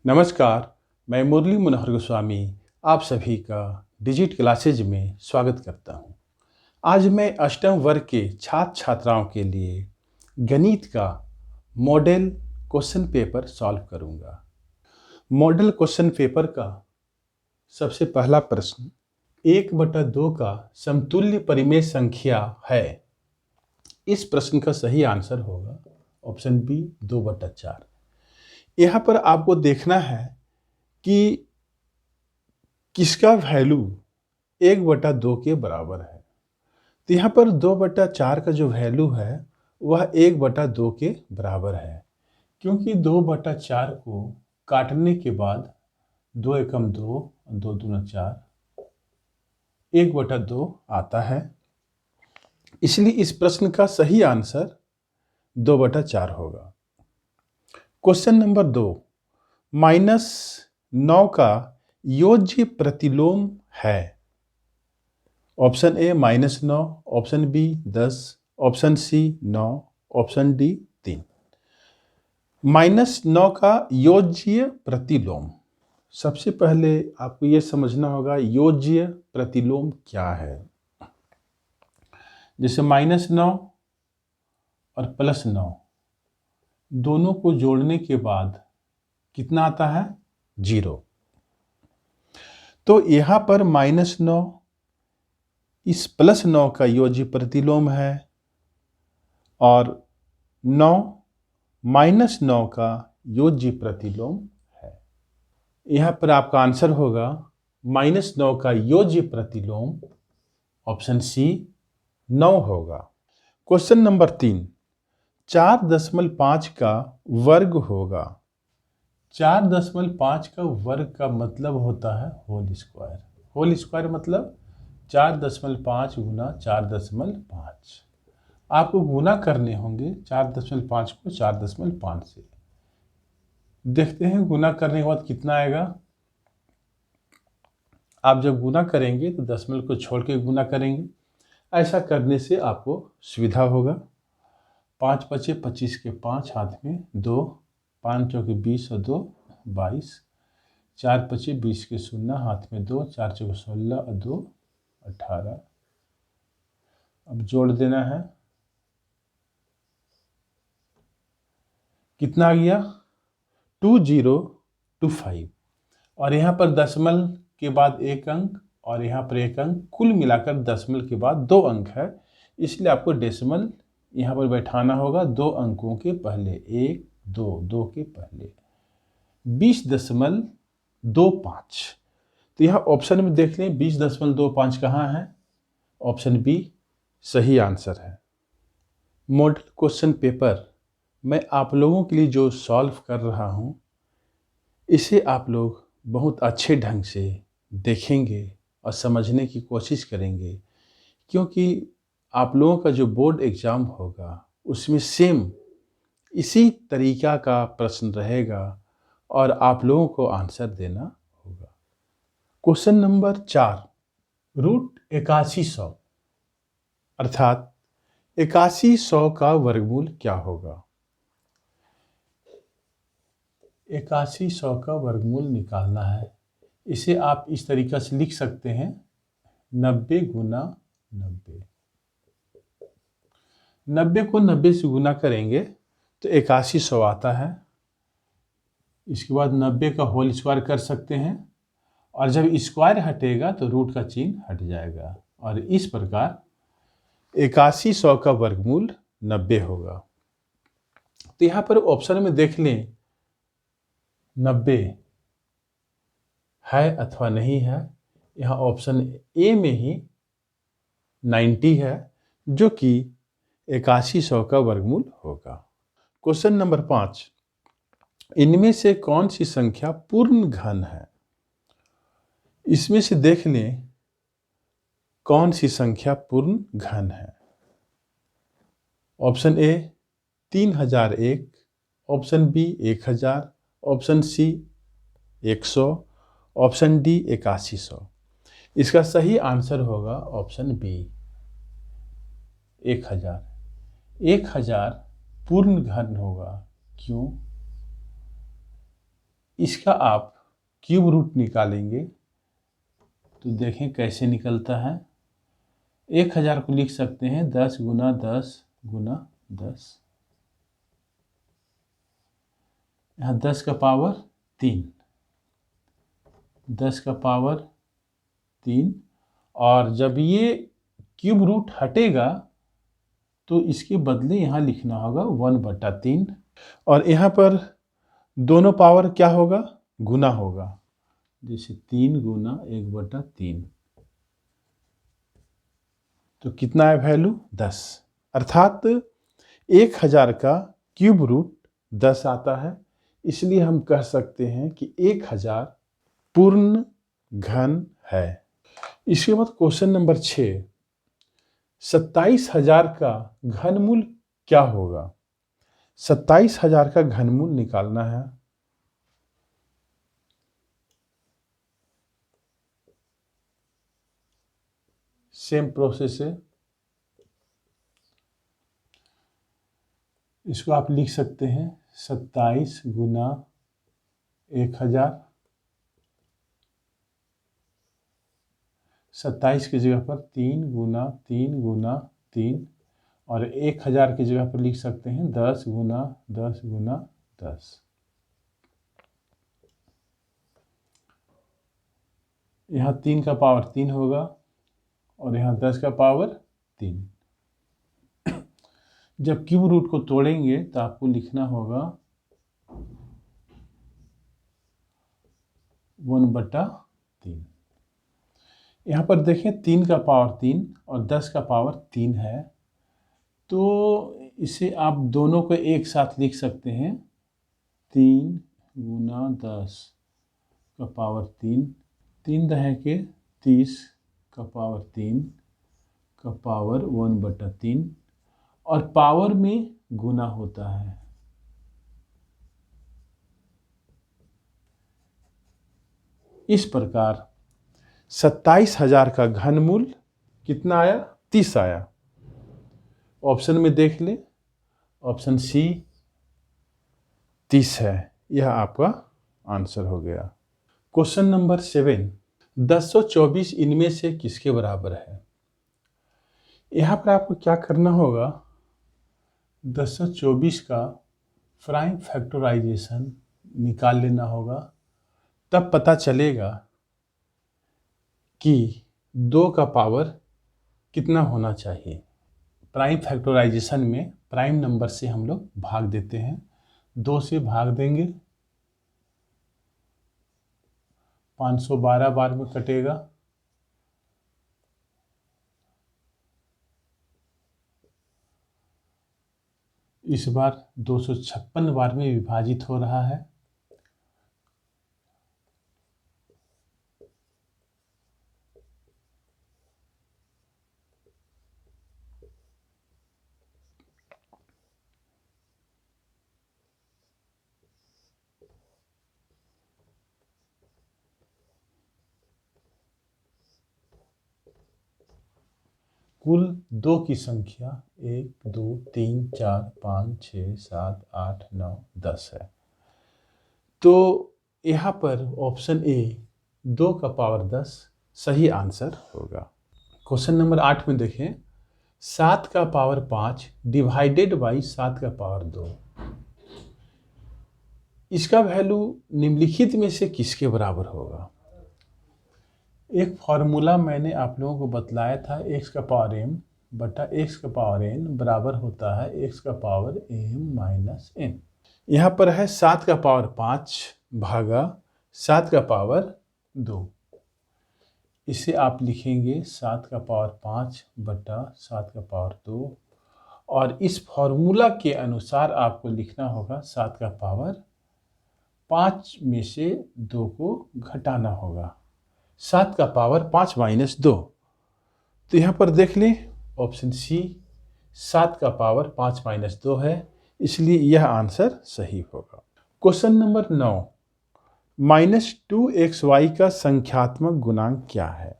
नमस्कार, मैं मुरली मनोहर गोस्वामी आप सभी का डिजिट क्लासेज में स्वागत करता हूं। आज मैं अष्टम वर्ग के छात्र छात्राओं के लिए गणित का मॉडल क्वेश्चन पेपर सॉल्व करूंगा। मॉडल क्वेश्चन पेपर का सबसे पहला प्रश्न 1/2 का समतुल्य परिमेय संख्या है। इस प्रश्न का सही आंसर होगा ऑप्शन बी 2/4। यहाँ पर आपको देखना है कि किसका वैल्यू 1/2 के बराबर है। तो यहाँ पर 2/4 का जो वैल्यू है वह 1/2 के बराबर है, क्योंकि 2/4 को काटने के बाद 2 एकम 2, 2 दूना 4, 1/2 आता है। इसलिए इस प्रश्न का सही आंसर 2/4 होगा। क्वेश्चन नंबर 2, -9 का योज्य प्रतिलोम है। Option A -9, option B 10, option C 9, option D 3। -9 का योज्य प्रतिलोम। सबसे पहले आपको ये समझना होगा योज्य प्रतिलोम क्या है। जैसे -9 और +9 दोनों को जोड़ने के बाद कितना आता है? 0। तो यहाँ पर -9 इस +9 का योज्य प्रतिलोम है और 9 -9 का योज्य प्रतिलोम है। यहाँ पर आपका आंसर होगा -9 का योज्य प्रतिलोम ऑप्शन सी 9 होगा। क्वेश्चन नंबर 3, 4.5 का वर्ग होगा। 4.5 का वर्ग का मतलब होता है होल स्क्वायर। होल स्क्वायर मतलब 4.5 गुना 4.5। आपको गुना करने होंगे 4.5 को 4.5 से। देखते हैं गुना करने के बाद कितना आएगा। आप जब गुना करेंगे तो दशमलव को छोड़ के गुना करेंगे। ऐसा करने से आपको सुविधा होगा। 5 बचे 25 के 5 हाथ में 2, 5 चौके 20 और 2 22, 4 बचे 20 के 0 हाथ में 2, 4 चौके 16 और 2 18। अब जोड़ देना है। कितना आ गया? 2025। और यहाँ पर दशमलव के बाद 1 अंक और यहाँ पर 1 अंक, कुल मिलाकर दशमलव के बाद 2 अंक है। इसलिए आपको डेसिमल यहाँ पर बैठाना होगा 2 अंकों के पहले। 1 2 2 के पहले 20.25। तो यहाँ ऑप्शन में देख लें 20.25 कहाँ है? ऑप्शन बी सही आंसर है। मॉडल क्वेश्चन पेपर मैं आप लोगों के लिए जो सॉल्व कर रहा हूँ, इसे आप लोग बहुत अच्छे ढंग से देखेंगे और समझने की कोशिश करेंगे, क्योंकि आप लोगों का जो बोर्ड एग्ज़ाम होगा उसमें सेम इसी तरीका का प्रश्न रहेगा और आप लोगों को आंसर देना होगा। क्वेश्चन नंबर 4, √8100 अर्थात 8100 का वर्गमूल क्या होगा? 8100 का वर्गमूल निकालना है। इसे आप इस तरीक़ा से लिख सकते हैं 90 गुना 90। 90 को 90 से गुना करेंगे तो 8100 आता है। इसके बाद 90 का होल स्क्वायर कर सकते हैं और जब स्क्वायर हटेगा तो रूट का चिन्ह हट जाएगा और इस प्रकार 8100 का वर्गमूल 90 होगा। तो यहाँ पर ऑप्शन में देख लें 90 है अथवा नहीं है। यहाँ ऑप्शन ए में ही 90 है, जो कि 8100 का वर्गमूल होगा। क्वेश्चन नंबर 5, इनमें से कौन सी संख्या पूर्ण घन है? इसमें से देख लें कौन सी संख्या पूर्ण घन है। Option A 3001, option B 1000, option C 100, option D 8100। इसका सही आंसर होगा ऑप्शन बी 1000। 1000 पूर्ण घन होगा। क्यों? इसका आप क्यूब रूट निकालेंगे तो देखें कैसे निकलता है। 1000 को लिख सकते हैं 10 गुना 10 गुना 10, यहाँ 10 का पावर 3, 10 का पावर 3, और जब ये क्यूब रूट हटेगा तो इसके बदले यहाँ लिखना होगा 1/3, और यहाँ पर दोनों पावर क्या होगा, गुना होगा, जैसे 3 गुना 1/3, तो कितना है वैल्यू 10, अर्थात 1000 का क्यूब रूट 10 आता है। इसलिए हम कह सकते हैं कि 1000 पूर्ण घन है। इसके बाद क्वेश्चन नंबर 6, 27000 का घनमूल क्या होगा। 27000 का घनमूल निकालना है। सेम प्रोसेस है, इसको आप लिख सकते हैं 27 गुना 1000, 27 की जगह पर 3 गुना 3 गुना 3, और 1000 की जगह पर लिख सकते हैं 10 गुना 10 गुना 10। यहाँ 3 का पावर 3 होगा और यहाँ 10 का पावर 3। जब क्यूब रूट को तोड़ेंगे तो आपको लिखना होगा 1/3। यहाँ पर देखें 3 का पावर 3 और 10 का पावर 3 है, तो इसे आप दोनों को एक साथ लिख सकते हैं 3 गुना 10 का पावर 3, 3 दहे के 30 का पावर 3 का पावर 1/3, और पावर में गुना होता है। इस प्रकार 27000 का घनमूल कितना आया, 30 आया। ऑप्शन में देख ले, ऑप्शन सी 30 है, यह आपका आंसर हो गया। क्वेश्चन नंबर 7, 1024 इनमें से किसके बराबर है। यहाँ पर आपको क्या करना होगा, 1024 का प्राइम फैक्टराइजेशन निकाल लेना होगा, तब पता चलेगा कि 2 का पावर कितना होना चाहिए। प्राइम फैक्टराइजेशन में प्राइम नंबर से हम लोग भाग देते हैं, 2 से भाग देंगे 512 बार में कटेगा, इस बार 256 बार में विभाजित हो रहा है। कुल 2 की संख्या 1 2 3 4 5 6 7 8 9 10 है, तो यहाँ पर ऑप्शन ए 2 का पावर 10 सही आंसर होगा। क्वेश्चन नंबर 8 में देखें, 7 का पावर 5 डिवाइडेड बाई 7 का पावर 2, इसका वैल्यू निम्नलिखित में से किसके बराबर होगा। एक फॉर्मूला मैंने आप लोगों को बतलाया था, x का पावर m बटा x का पावर n बराबर होता है x का पावर m माइनस n। यहाँ पर है 7 का पावर 5 भागा 7 का पावर 2, इसे आप लिखेंगे 7 का पावर 5 बटा 7 का पावर 2, और इस फॉर्मूला के अनुसार आपको लिखना होगा 7 का पावर 5 में से 2 को घटाना होगा, 7 का पावर 5 माइनस 2, तो यहाँ पर देख लें ऑप्शन सी 7 का पावर 5 माइनस 2 है, इसलिए यह आंसर सही होगा। क्वेश्चन नंबर 9, -2xy का संख्यात्मक गुणांक क्या है।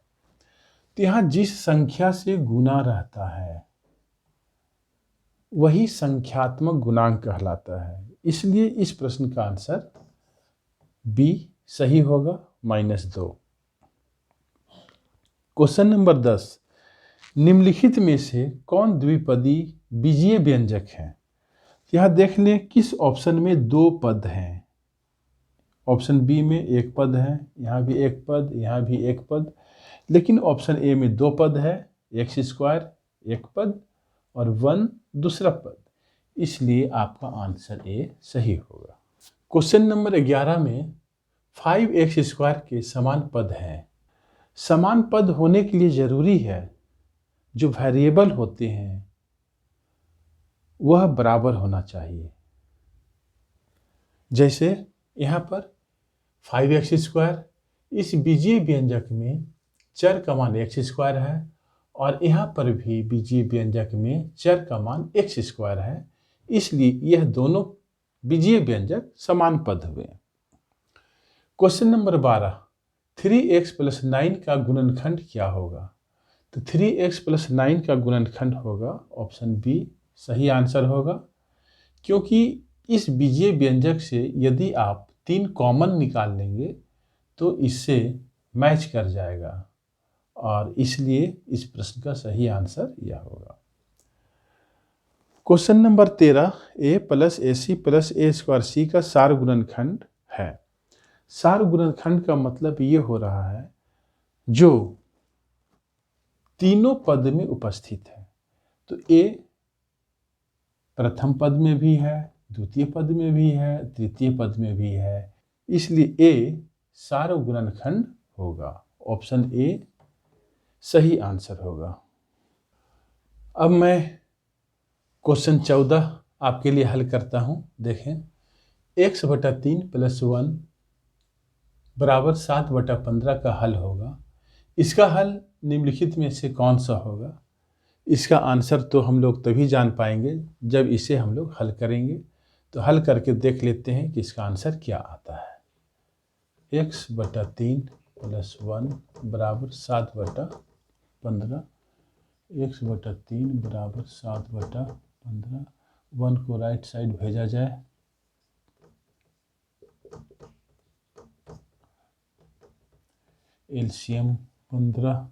तो यहाँ जिस संख्या से गुना रहता है वही संख्यात्मक गुणांक कहलाता है, इसलिए इस प्रश्न का आंसर बी सही होगा, -2। क्वेश्चन नंबर 10, निम्नलिखित में से कौन द्विपदी बीजीय व्यंजक है? यहाँ देख लें किस ऑप्शन में दो पद हैं। ऑप्शन बी में एक पद है, यहाँ भी एक पद, यहाँ भी एक पद, लेकिन ऑप्शन ए में दो पद है, x² एक पद और 1 दूसरा पद, इसलिए आपका आंसर ए सही होगा। क्वेश्चन नंबर 11 में 5x² के समान पद हैं। समान पद होने के लिए जरूरी है जो वेरिएबल होते हैं वह बराबर होना चाहिए। जैसे यहाँ पर 5x², इस बीजीय व्यंजक में चर का मान x² है और यहाँ पर भी बीजीय व्यंजक में चर का मान x² है, इसलिए यह दोनों बीजीय व्यंजक समान पद हुए। क्वेश्चन नंबर 12, 3x + 9 का गुणनखंड क्या होगा? तो 3x + 9 का गुणनखंड होगा ऑप्शन बी सही आंसर होगा, क्योंकि इस बीजीय व्यंजक से यदि आप 3 कॉमन निकाल लेंगे तो इससे मैच कर जाएगा और इसलिए इस प्रश्न का सही आंसर यह होगा। Question number 13, a + ac + a² का सार गुणनखंड है। सार गुणनखंड का मतलब ये हो रहा है जो तीनों पद में उपस्थित है। तो a प्रथम पद में भी है, द्वितीय पद में भी है, तृतीय पद में भी है, इसलिए a सार गुणनखंड होगा। ऑप्शन ए सही आंसर होगा। अब मैं क्वेश्चन 14 आपके लिए हल करता हूं। देखें, x/3 + 1 = 7/15 का हल होगा। इसका हल निम्नलिखित में से कौन सा होगा? इसका आंसर तो हम लोग तभी जान पाएंगे जब इसे हम लोग हल करेंगे। तो हल करके देख लेते हैं कि इसका आंसर क्या आता है। x/3 + 1 = 7/15, x/3 = 7/15, 1 को राइट साइड भेजा जाए, एलसीएम 15,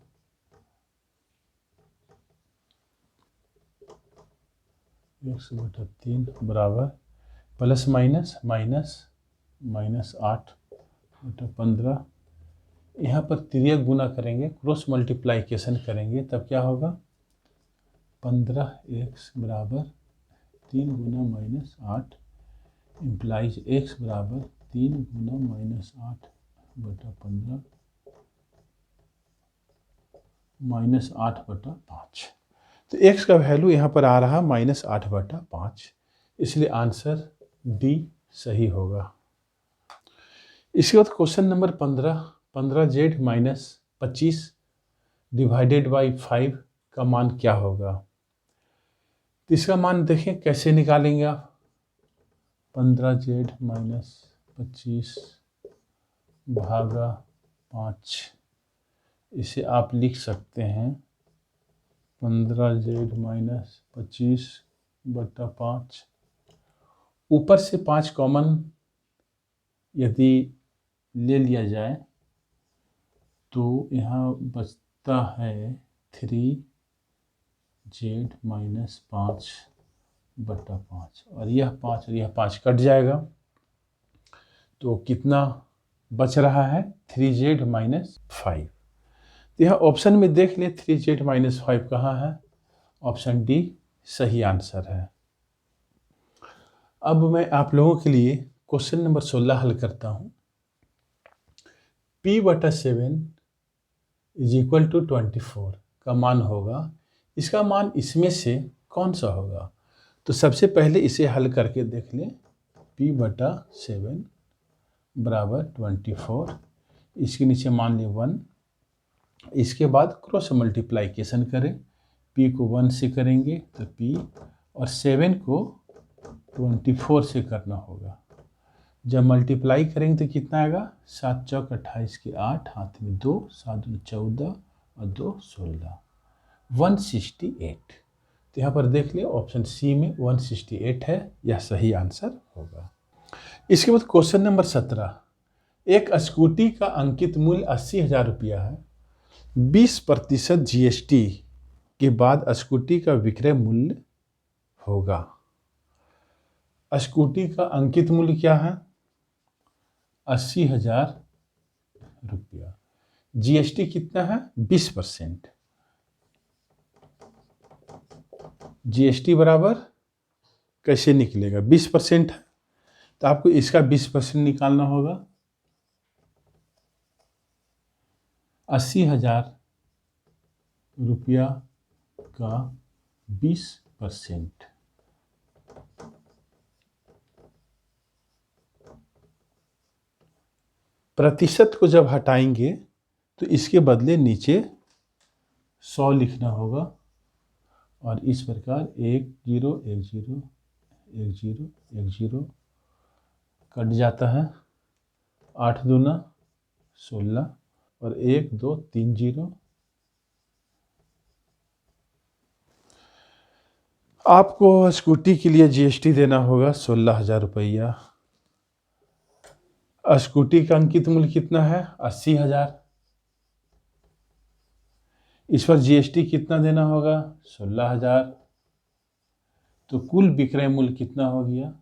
x/3 बराबर ±-8/15। यहाँ पर तिर्यक गुना करेंगे, क्रॉस मल्टीप्लाइकेशन करेंगे, तब क्या होगा? 15x = 3 × -8 implies x = 3 × -8/15 -8/5। तो x का वैल्यू यहाँ पर आ रहा -8/5, इसलिए आंसर डी सही होगा। इसके बाद क्वेश्चन नंबर 15, 15z - 25 / 5 का मान क्या होगा? तो इसका मान देखें कैसे निकालेंगे आप। 15z - 25 / 5, इसे आप लिख सकते हैं 15z - 25/5। ऊपर से 5 कॉमन यदि ले लिया जाए तो यहाँ बचता है 3z - 5/5 और यह 5 कट जाएगा, तो कितना बच रहा है? 3z - 5। तो यह ऑप्शन में देख लें 3z - 5 कहाँ है? ऑप्शन डी सही आंसर है। अब मैं आप लोगों के लिए क्वेश्चन नंबर 16 हल करता हूँ। p/7 = 24 का मान होगा। इसका मान इसमें से कौन सा होगा? तो सबसे पहले इसे हल करके देख लें। p/7 = 24, इसके नीचे मान लें 1। इसके बाद क्रॉस मल्टीप्लाइकेशन करें, p को 1 से करेंगे तो p और 7 को 24 से करना होगा। जब मल्टीप्लाई करेंगे तो कितना आएगा? 7 चौक 28 के 8, हाथ में 2, 7 दूनी 14 और 2 16, 168। तो यहाँ पर देख लिया ऑप्शन सी में 168 है, यह सही आंसर होगा। इसके बाद क्वेश्चन नंबर 17, एक स्कूटी का अंकित मूल्य 80,000 रुपया है। 20% जीएसटी के बाद स्कूटी का विक्रय मूल्य होगा। स्कूटी का अंकित मूल्य क्या है? 80,000 रुपया। जीएसटी कितना है? 20%। जीएसटी बराबर कैसे निकलेगा? 20% है तो आपको इसका 20% निकालना होगा। 80,000 रुपया का 20%। प्रतिशत को जब हटाएंगे तो इसके बदले नीचे 100 लिखना होगा और इस प्रकार 1 0 1 0 1 0 1 0 कट जाता है। 8 दूना 16 और 1 2 3 0। आपको स्कूटी के लिए जीएसटी देना होगा 16,000 रुपया। स्कूटी का अंकित मूल्य कितना है? 80,000। इस पर जीएसटी कितना देना होगा? 16,000। तो कुल विक्रय मूल्य कितना हो गया?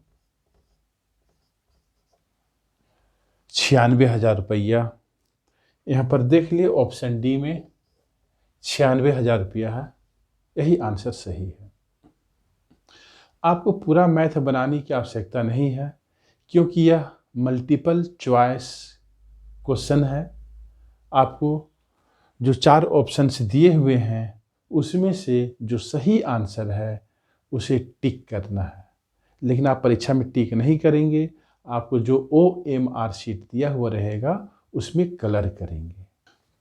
96,000 रुपया। यहाँ पर देख लिए ऑप्शन डी में 96,000 रुपया है। यही आंसर सही है। आपको पूरा मैथ बनाने की आवश्यकता नहीं है क्योंकि यह मल्टीपल चॉइस क्वेश्चन है। आपको जो 4 ऑप्शंस दिए हुए हैं उसमें से जो सही आंसर है उसे टिक करना है। लेकिन आप परीक्षा में टिक नहीं करेंगे, आपको जो OMR शीट दिया हुआ रहेगा उसमें कलर करेंगे।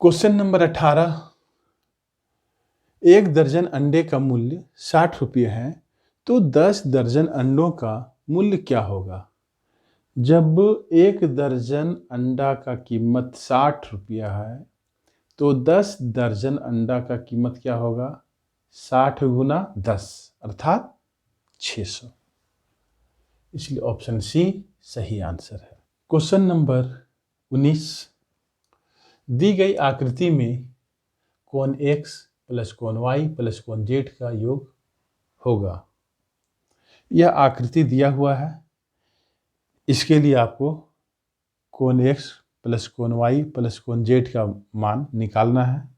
Question number 18। 1 दर्जन अंडे का मूल्य 60 रुपये है तो 10 दर्जन अंडों का मूल्य क्या होगा? जब 1 दर्जन अंडा का कीमत 60 रुपया है तो 10 दर्जन अंडा का कीमत क्या होगा? 60 गुना 10 अर्थात 600। इसलिए ऑप्शन सी सही आंसर है। Question number 19। दी गई आकृति में कोण x प्लस कोण y प्लस कोण z का योग होगा। यह आकृति दिया हुआ है। इसके लिए आपको कोण x प्लस कोण y प्लस कोण z का मान निकालना है।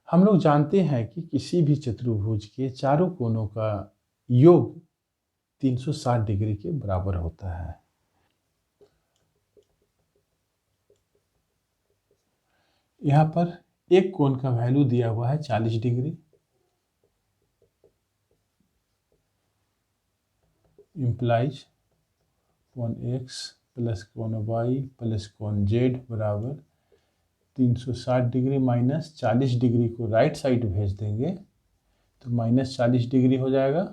हम लोग जानते हैं कि किसी भी चतुर्भुज के चारों कोणों का योग 360 डिग्री के बराबर होता है। यहाँ पर एक कोण का वैल्यू दिया हुआ है 40 डिग्री। इम्प्लाइज कोण x प्लस कोण y प्लस कोण z बराबर 360 डिग्री माइनस 40 डिग्री को राइट साइड भेज देंगे तो माइनस 40 डिग्री हो जाएगा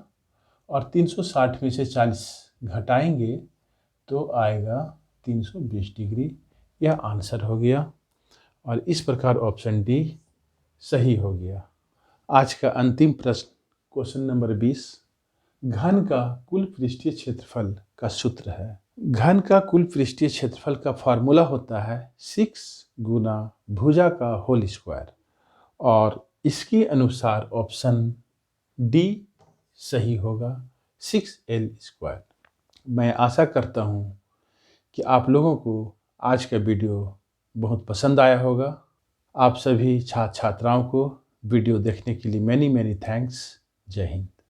और 360 में से 40 घटाएंगे तो आएगा 320 डिग्री। यह आंसर हो गया और इस प्रकार ऑप्शन डी सही हो गया। आज का अंतिम प्रश्न क्वेश्चन नंबर 20। घन का कुल पृष्ठीय क्षेत्रफल का सूत्र है। घन का कुल पृष्ठीय क्षेत्रफल का फॉर्मूला होता है 6 गुना भुजा का होल स्क्वायर और इसके अनुसार ऑप्शन डी सही होगा 6L स्क्वायर। मैं आशा करता हूँ कि आप लोगों को आज का वीडियो बहुत पसंद आया होगा। आप सभी छात्र छात्राओं को वीडियो देखने के लिए मैनी थैंक्स। जय हिंद।